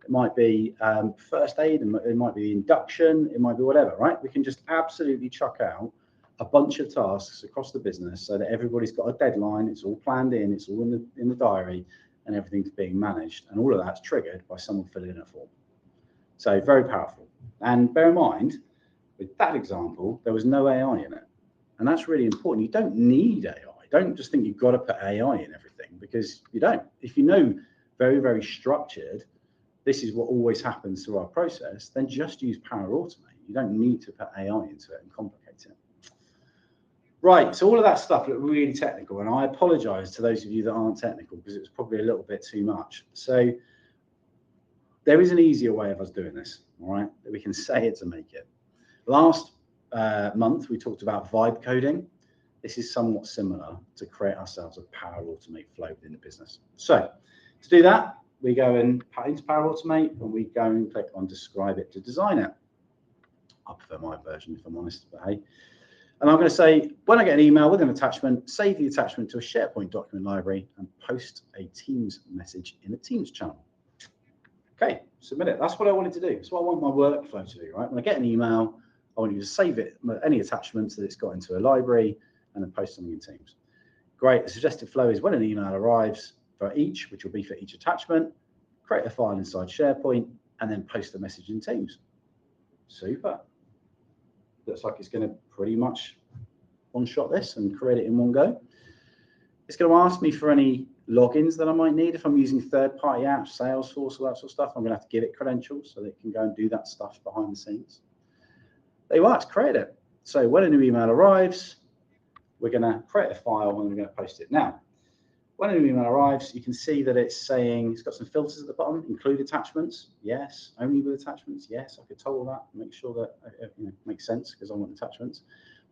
It might be first aid, it might be induction, it might be whatever, right? We can just absolutely chuck out a bunch of tasks across the business so that everybody's got a deadline, it's all planned in, it's all in the diary, and everything's being managed. And all of that's triggered by someone filling in a form. So very powerful. And bear in mind, with that example, there was no AI in it. And that's really important. You don't need AI. Don't just think you've got to put AI in everything, because you don't. If you know very, very structured, this is what always happens through our process, then just use Power Automate. You don't need to put AI into it and complicate it. Right, so all of that stuff looked really technical, and I apologize to those of you that aren't technical, because it was probably a little bit too much. So there is an easier way of us doing this, all right, that we can say it to make it. Last month, we talked about vibe coding. This is somewhat similar to create ourselves a Power Automate flow within the business. So to do that, we go into Power Automate, and we go and click on Describe It to Design It. I prefer my version, if I'm honest, but hey. And I'm going to say, when I get an email with an attachment, save the attachment to a SharePoint document library and post a Teams message in the Teams channel. Okay, submit it. That's what I wanted to do. That's what I want my workflow to do, right? When I get an email, I want you to save it, any attachments that it's got into a library, and then post something in Teams. Great. The suggested flow is when an email arrives for each, which will be for each attachment, create a file inside SharePoint, and then post the message in Teams. Super. Looks like it's going to pretty much one-shot this and create it in one go. It's going to ask me for any logins that I might need. If I'm using third-party apps, Salesforce, all that sort of stuff, I'm going to have to give it credentials so that it can go and do that stuff behind the scenes. There you are, it's created it. So when a new email arrives, we're going to create a file and we're going to post it. Now, when a new email arrives, you can see that it's saying, it's got some filters at the bottom, include attachments, yes, only with attachments, yes, I could toggle that, make sure that it makes sense because I want attachments.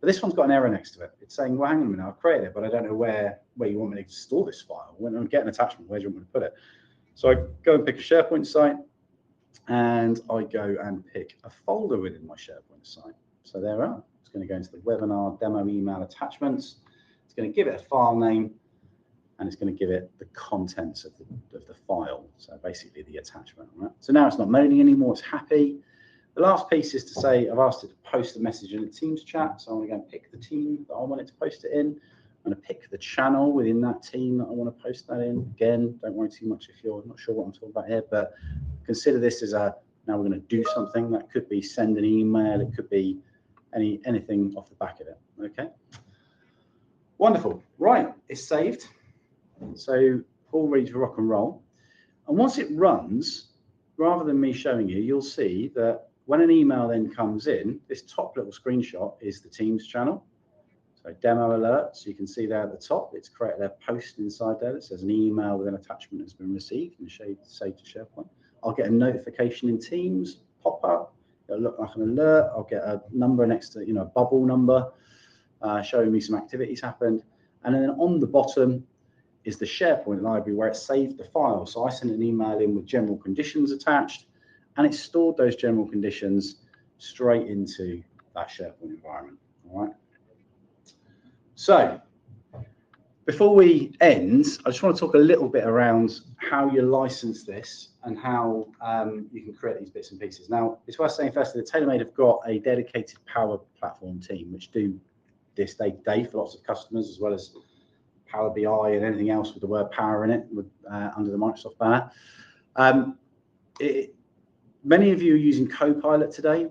But this one's got an error next to it. It's saying, well, hang on a minute, I've created it, but I don't know where you want me to store this file. When I get an attachment, where do you want me to put it? So I go and pick a SharePoint site, and I go and pick a folder within my SharePoint site. So there we are. It's going to go into the webinar demo email attachments. It's going to give it a file name, and it's going to give it the contents of the file. So basically the attachment. Right? So now it's not moaning anymore, it's happy. The last piece is to say I've asked it to post a message in a Teams chat. So I'm going to go and pick the team that I want it to post it in. I'm going to pick the channel within that team that I want to post that in. Again, don't worry too much if you're not sure what I'm talking about here, but consider this as now we're going to do something. That could be send an email, it could be anything off the back of it. Okay. Wonderful. Right, it's saved. So all ready to rock and roll. And once it runs, rather than me showing you, you'll see that when an email then comes in, this top little screenshot is the Teams channel. So demo alert, so you can see there at the top, it's created a post inside there that says an email with an attachment has been received and saved to SharePoint. I'll get a notification in Teams, pop up, it'll look like an alert. I'll get a number next to, a bubble number showing me some activities happened. And then on the bottom is the SharePoint library where it saved the file. So I sent an email in with general conditions attached, and it stored those general conditions straight into that SharePoint environment. All right. So before we end, I just want to talk a little bit around how you license this and how you can create these bits and pieces. Now, it's worth saying firstly, the TaylorMade have got a dedicated Power Platform team, which do this day to day for lots of customers, as well as Power BI and anything else with the word power in it under the Microsoft banner. Many of you are using Copilot today,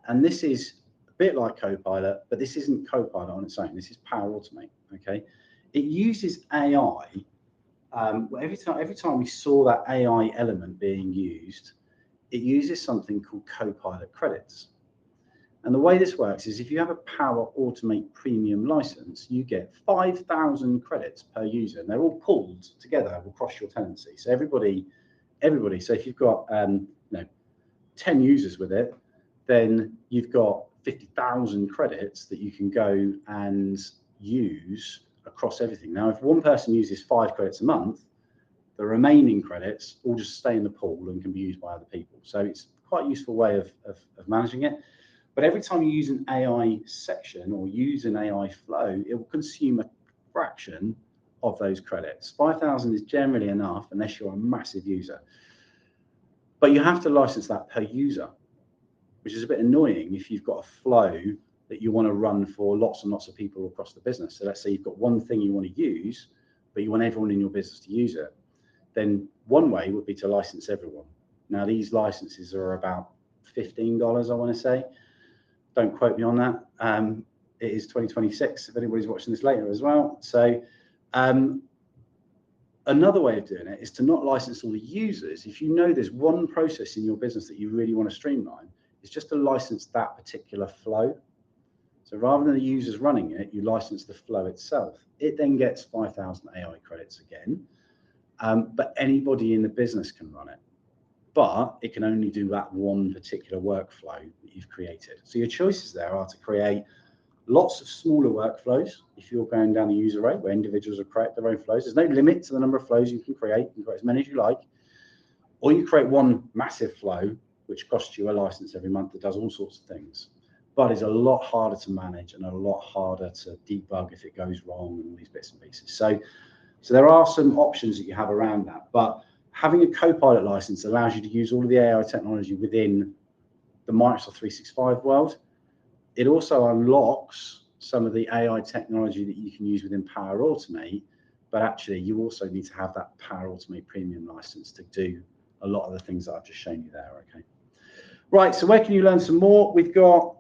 and this is a bit like Copilot, but this isn't Copilot on its own. This is Power Automate. Okay, it uses AI. Every time we saw that AI element being used, it uses something called Copilot credits. And the way this works is if you have a Power Automate premium license, you get 5,000 credits per user, and they're all pulled together across your tenancy. So everybody. So if you've got 10 users with it, then you've got 50,000 credits that you can go and use across everything. Now, if one person uses 5 credits a month, the remaining credits all just stay in the pool and can be used by other people. So it's quite a useful way of managing it. But every time you use an AI section or use an AI flow, it will consume a fraction of those credits. 5,000 is generally enough unless you're a massive user. But you have to license that per user, which is a bit annoying if you've got a flow that you want to run for lots and lots of people across the business. So let's say you've got one thing you want to use, but you want everyone in your business to use it. Then one way would be to license everyone. Now, these licenses are about $15, I want to say. Don't quote me on that. It is 2026, if anybody's watching this later as well. So another way of doing it is to not license all the users. If you know there's one process in your business that you really want to streamline, it's just to license that particular flow. So rather than the users running it, you license the flow itself. It then gets 5,000 AI credits again, but anybody in the business can run it. But it can only do that one particular workflow that you've created. So your choices there are to create lots of smaller workflows. If you're going down the user rate where individuals will create their own flows, there's no limit to the number of flows you can create. You can create as many as you like. Or you create one massive flow, which costs you a license every month that does all sorts of things, but is a lot harder to manage and a lot harder to debug if it goes wrong and all these bits and pieces. So there are some options that you have around that, but having a Copilot license allows you to use all of the AI technology within the Microsoft 365 world. It also unlocks some of the AI technology that you can use within Power Automate, but actually you also need to have that Power Automate premium license to do a lot of the things that I've just shown you there. Okay. Right, so where can you learn some more? We've got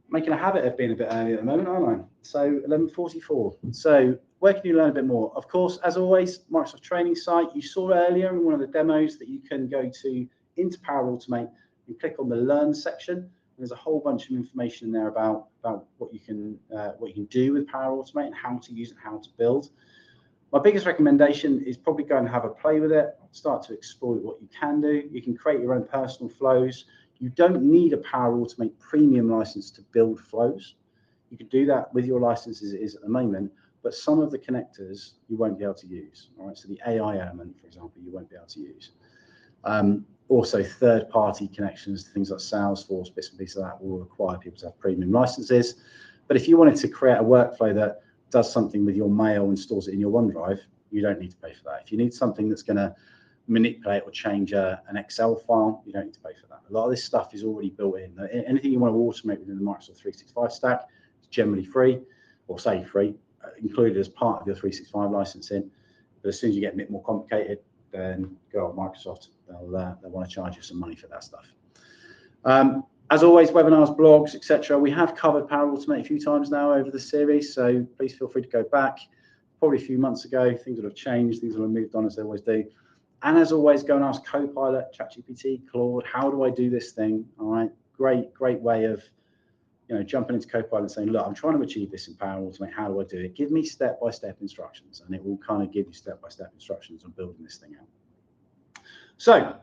making a habit of being a bit early at the moment, aren't I? So 11:44. So where can you learn a bit more? Of course, as always, Microsoft training site. You saw earlier in one of the demos that you can go to into Power Automate and click on the Learn section. There's a whole bunch of information in there about what you can do with Power Automate and how to use it, how to build. My biggest recommendation is probably go and have a play with it, start to explore what you can do. You can create your own personal flows. You don't need a Power Automate premium license to build flows. You can do that with your license as it is at the moment, but some of the connectors you won't be able to use. All right, so the AI element, for example, you won't be able to use. Also, third-party connections to things like Salesforce, bits and pieces of that will require people to have premium licenses. But if you wanted to create a workflow that does something with your mail and stores it in your OneDrive, you don't need to pay for that. If you need something that's going to manipulate or change an Excel file, you don't need to pay for that. A lot of this stuff is already built in. Anything you want to automate within the Microsoft 365 stack is generally free, or say free, included as part of your 365 licensing. But as soon as you get a bit more complicated, then go on Microsoft. They'll want to charge you some money for that stuff. As always, webinars, blogs, etc. We have covered Power Automate a few times now over the series, so please feel free to go back. Probably a few months ago, things will have changed, things will have moved on as they always do. And as always, go and ask Copilot, ChatGPT, Claude, how do I do this thing? All right, great way of jumping into Copilot and saying, look, I'm trying to achieve this in Power Automate. How do I do it? Give me step-by-step instructions, and it will kind of give you step-by-step instructions on building this thing out. So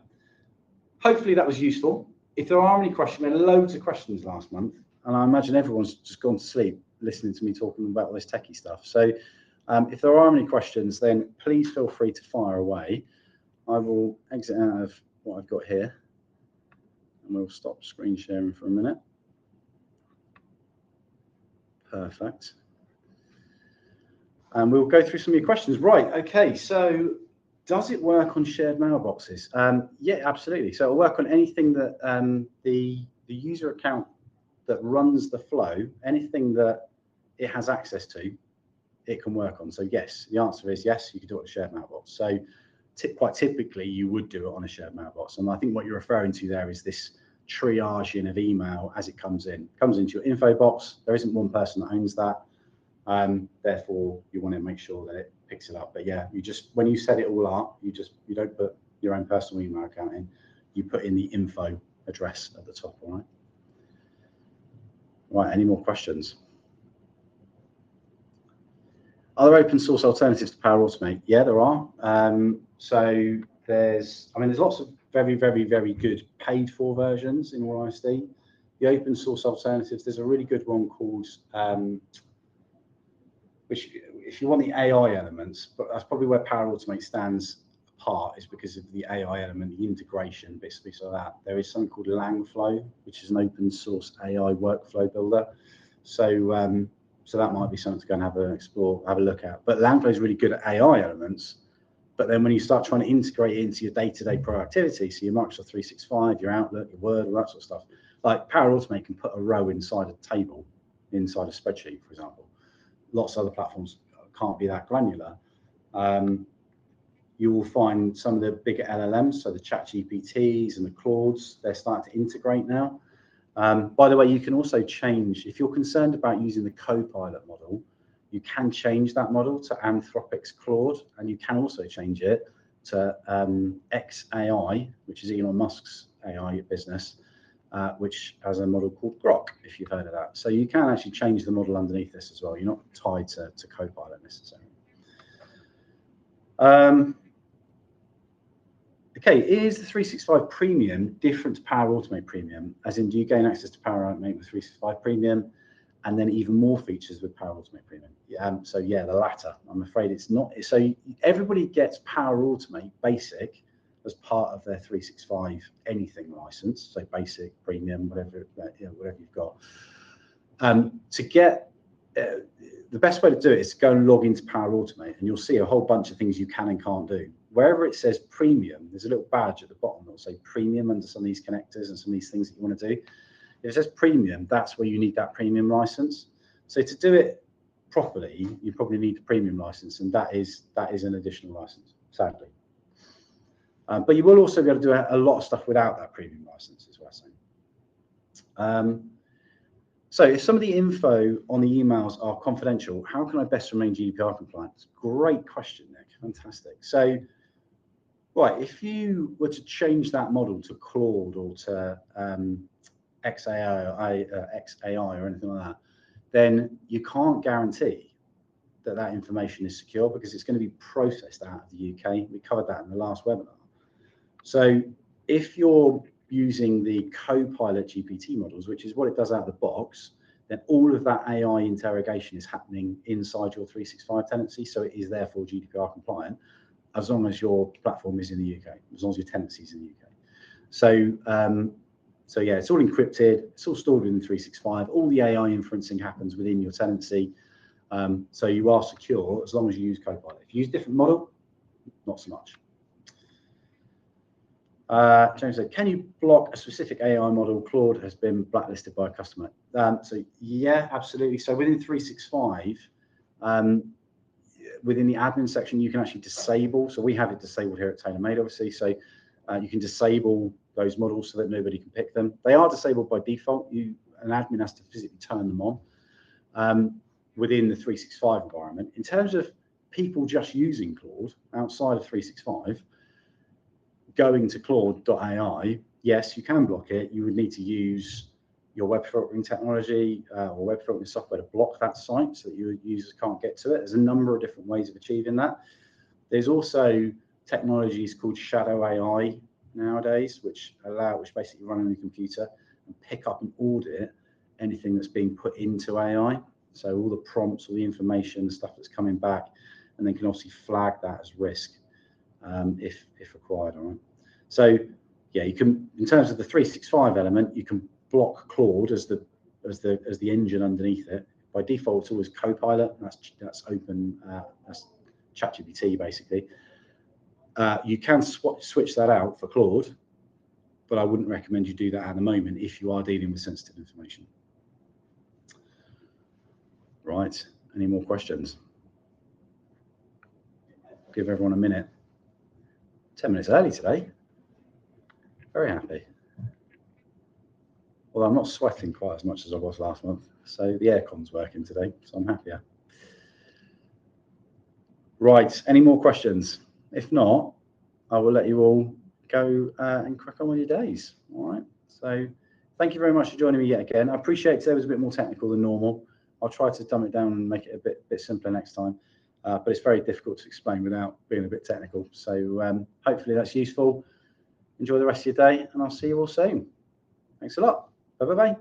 hopefully that was useful. If there are any questions, we had loads of questions last month, and I imagine everyone's just gone to sleep listening to me talking about all this techie stuff. So if there are any questions, then please feel free to fire away. I will exit out of what I've got here, and we'll stop screen sharing for a minute. Perfect. And we'll go through some of your questions. Right, okay, so does it work on shared mailboxes? Yeah, absolutely. So it'll work on anything that the user account that runs the flow, anything that it has access to, it can work on. So yes, the answer is yes, you can do it on a shared mailbox. So quite typically, you would do it on a shared mailbox. And I think what you're referring to there is this triaging of email as it comes in. It comes into your info box. There isn't one person that owns that. Therefore, you want to make sure that it picks it up. But yeah, you just, when you set it all up, you don't put your own personal email account in. You put in the info address at the top, all right? Right, any more questions? Are there open source alternatives to Power Automate? Yeah, there are. So there's lots of very, very, very good paid for versions, in all honesty. The open source alternatives, there's a really good one called, which if you want the AI elements, but that's probably where Power Automate stands apart, is because of the AI element, the integration, bits like that. There is something called Langflow, which is an open source AI workflow builder. So so that might be something to go and have a look at. But Langflow is really good at AI elements. But then when you start trying to integrate it into your day-to-day productivity, so your Microsoft 365, your Outlook, your Word, all that sort of stuff, like Power Automate can put a row inside a table, inside a spreadsheet, for example. Lots of other platforms can't be that granular. You will find some of the bigger LLMs, so the ChatGPTs and the Claudes, they're starting to integrate now. By the way, you can also change, if you're concerned about using the Copilot model, you can change that model to Anthropic's Claude, and you can also change it to XAI, which is Elon Musk's AI business, which has a model called Grok, if you've heard of that. So you can actually change the model underneath this as well. You're not tied to Copilot necessarily. Okay, is the 365 Premium different to Power Automate Premium? As in, do you gain access to Power Automate with 365 Premium and then even more features with Power Automate Premium? So yeah, the latter. I'm afraid it's not. So everybody gets Power Automate Basic as part of their 365 anything license, so Basic, Premium, whatever you've got. To get the best way to do it is to go and log into Power Automate, and you'll see a whole bunch of things you can and can't do. Wherever it says Premium, there's a little badge at the bottom that will say Premium under some of these connectors and some of these things that you want to do. If it says Premium, that's where you need that Premium license. So to do it properly, you probably need the Premium license, and that is an additional license, sadly. But you will also be able to do a lot of stuff without that premium license as well. So if some of the info on the emails are confidential, how can I best remain GDPR compliant? Great question, Nick. Fantastic. So, right, if you were to change that model to Claude or to XAI or anything like that, then you can't guarantee that that information is secure because it's going to be processed out of the UK. We covered that in the last webinar. So if you're using the Copilot GPT models, which is what it does out of the box, then all of that AI interrogation is happening inside your 365 tenancy. So it is therefore GDPR compliant as long as your platform is in the UK, as long as your tenancy is in the UK. So yeah, it's all encrypted, it's all stored within 365. All the AI inferencing happens within your tenancy. So you are secure as long as you use Copilot. If you use a different model, not so much. James said, can you block a specific AI model? Claude has been blacklisted by a customer. So yeah, absolutely. So within 365, within the admin section, you can actually disable. So we have it disabled here at TaylorMade, obviously. So you can disable those models so that nobody can pick them. They are disabled by default. An admin has to physically turn them on within the 365 environment. In terms of people just using Claude outside of 365, going to Claude.ai, yes, you can block it. You would need to use your web filtering technology or web filtering software to block that site so that your users can't get to it. There's a number of different ways of achieving that. There's also technologies called shadow AI nowadays, which basically run on your computer and pick up and audit anything that's being put into AI. So all the prompts, all the information, the stuff that's coming back, and then can obviously flag that as risk if required. All right. So yeah, you can, in terms of the 365 element, you can block Claude as the engine underneath it. By default, it's always Copilot. That's open. That's ChatGPT basically. You can switch that out for Claude, but I wouldn't recommend you do that at the moment if you are dealing with sensitive information. Right. Any more questions? Give everyone a minute. 10 minutes early today. Very happy. Although I'm not sweating quite as much as I was last month. So the aircon's working today, so I'm happier. Right. Any more questions? If not, I will let you all go and crack on with your days. All right. So thank you very much for joining me yet again. I appreciate today was a bit more technical than normal. I'll try to dumb it down and make it a bit simpler next time. But it's very difficult to explain without being a bit technical. So hopefully that's useful. Enjoy the rest of your day, and I'll see you all soon. Thanks a lot. Bye-bye.